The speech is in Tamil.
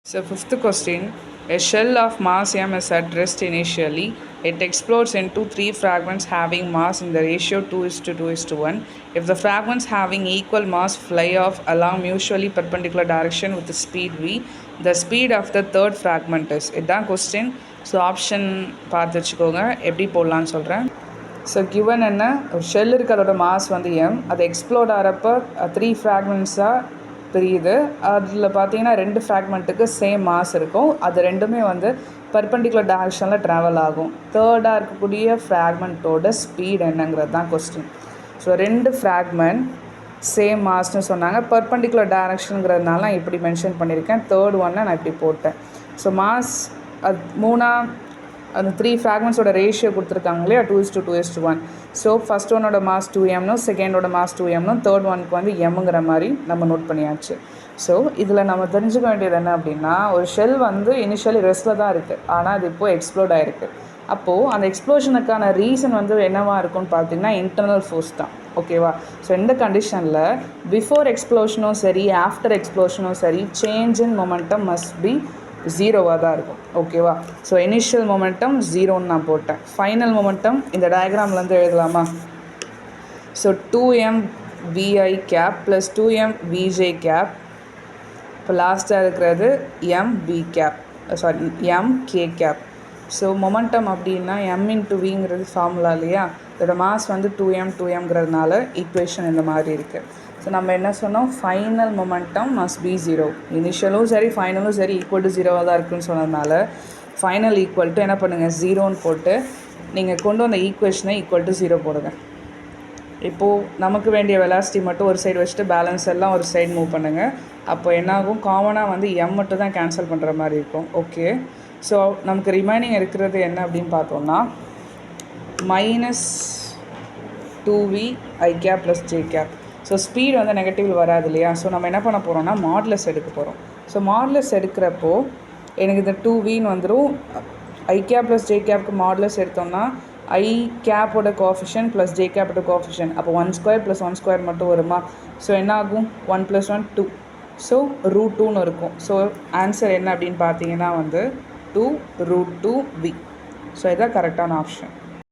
So, fifth question. A shell of mass m is at rest initially. It explodes into three fragments having mass in the ratio 2:2:1. If the fragments having equal mass fly off along mutually perpendicular direction with the speed v, the speed of the third fragment is. இதுதான் கொஸ்டின். ஸோ ஆப்ஷன் பார்த்து வச்சுக்கோங்க, எப்படி போடலான்னு சொல்கிறேன். ஸோ கிவன் என்ன, ஒரு ஷெல் இருக்க அதோட மாஸ் வந்து எம், அது எக்ஸ்ப்ளோர்ட் ஆகிறப்ப த்ரீ ஃப்ராக்மெண்ட்ஸாக பிரியுது. அதில் பார்த்தீங்கன்னா ரெண்டு ஃப்ராக்மெண்ட்டுக்கு சேம் மாஸ் இருக்கும். அது ரெண்டுமே வந்து பர்பண்டிகுலர் டைரக்ஷனில் ட்ராவல் ஆகும். தேர்டாக இருக்கக்கூடிய ஃப்ராக்மெண்ட்டோட ஸ்பீட் என்னங்கிறது தான் கொஸ்டின். ஸோ ரெண்டு ஃப்ராக்மெண்ட் சேம் மாஸ்ன்னு சொன்னாங்க. பர்பண்டிகுலர் டைரக்ஷனுங்கிறதுனால நான் இப்படி மென்ஷன் பண்ணியிருக்கேன். தேர்ட் ஒன்னை நான் இப்படி போட்டேன். ஸோ மாஸ் அது அந்த த்ரீ ஃப்ராக்மெண்ட்ஸோட ரேஷியோ கொடுத்துருக்காங்க இல்லையா, 2:2:1. ஸோ ஃபஸ்ட் ஒன்னோட மாஸ் 2m, செகண்டோட மாஸ் 2m, தேர்ட் ஒனுக்கு வந்து எம்ங்கிற மாதிரி நம்ம நோட் பண்ணியாச்சு. ஸோ இதில் நம்ம தெரிஞ்சுக்க வேண்டியது என்ன அப்படின்னா, ஒரு ஷெல் வந்து இனிஷியலி ரெஸ்ட்டில் தான் இருக்குது, ஆனால் அது இப்போது எக்ஸ்ப்ளோர்ட் ஆகிருக்கு. அப்போது அந்த எக்ஸ்ப்ளோஷனுக்கான ரீசன் வந்து என்னவாக இருக்கும்னு பார்த்தீங்கன்னா இன்டர்னல் ஃபோர்ஸ் தான். ஓகேவா? ஸோ இந்த கண்டிஷனில் பிஃபோர் எக்ஸ்ப்ளோஷனும் சரி ஆஃப்டர் எக்ஸ்ப்ளோஷனும் சரி change in momentum must B ஜீரோவாக தான் இருக்கும். ஓகேவா? ஸோ இனிஷியல் மொமெண்டம் ஜீரோன்னு நான் போட்டேன். ஃபைனல் மொமெண்டம் இந்த டயக்ராம்லேருந்து எழுதலாமா? So 2m vi cap plus 2m vj cap, இப்போ லாஸ்ட்டாக இருக்கிறது m v cap, sorry m k cap. So momentum அப்படின்னா m இன்ட்டு விங்கிறது ஃபார்முலா இல்லையா, இதோட மாஸ் வந்து 2mங்கிறதுனால ஈக்குவேஷன் இந்த மாதிரி இருக்குது. ஸோ நம்ம என்ன சொன்னோம், final momentum must be zero. இனிஷியலும் சரி ஃபைனலும் சரி ஈக்குவல் டு ஜீரோவாக தான் இருக்குதுன்னு சொன்னதுனால ஃபைனல் ஈக்குவல் டு என்ன பண்ணுங்கள், ஜீரோன்னு போட்டு நீங்கள் கொண்டு வந்த ஈக்குவேஷனை ஈக்குவல் டு ஜீரோ போடுங்க. இப்போது நமக்கு வேண்டிய வெலாசிட்டி மட்டும் ஒரு சைடு வச்சுட்டு பேலன்ஸ் எல்லாம் ஒரு சைடு மூவ் பண்ணுங்கள். அப்போ என்னாகும், காமனாக வந்து எம் மட்டும் தான் கேன்சல் பண்ணுற மாதிரி இருக்கும். ஓகே, ஸோ நமக்கு ரிமைனிங் இருக்கிறது என்ன அப்படின்னு பார்த்தோம்னா minus 2v i cap plus j cap. So speed வந்து நெகட்டிவ் வராது இல்லையா, ஸோ நம்ம என்ன பண்ண போகிறோம்னா மாடுலஸ் எடுக்க போகிறோம். ஸோ மாடுலஸ் எடுக்கிறப்போ எனக்கு இந்த 2vன்னு வந்துடும். ஐ கேப் ப்ளஸ் ஜே கேப்க்கு மாடுலஸ் எடுத்தோம்னா ஐ கேப்போட கோஎஃபிஷியன்ட் ப்ளஸ் ஜே கேப்போட கோஎஃபிஷியன்ட், அப்போ 1² + 1² மட்டும் வருமா. ஸோ என்ன ஆகும், 1 + 1 2, ஸோ √2ன்னு இருக்கும். ஸோ ஆன்சர் என்ன அப்படின்னு பார்த்தீங்கன்னா வந்து 2√2v. ஸோ இதுதான் கரெக்டான ஆப்ஷன்.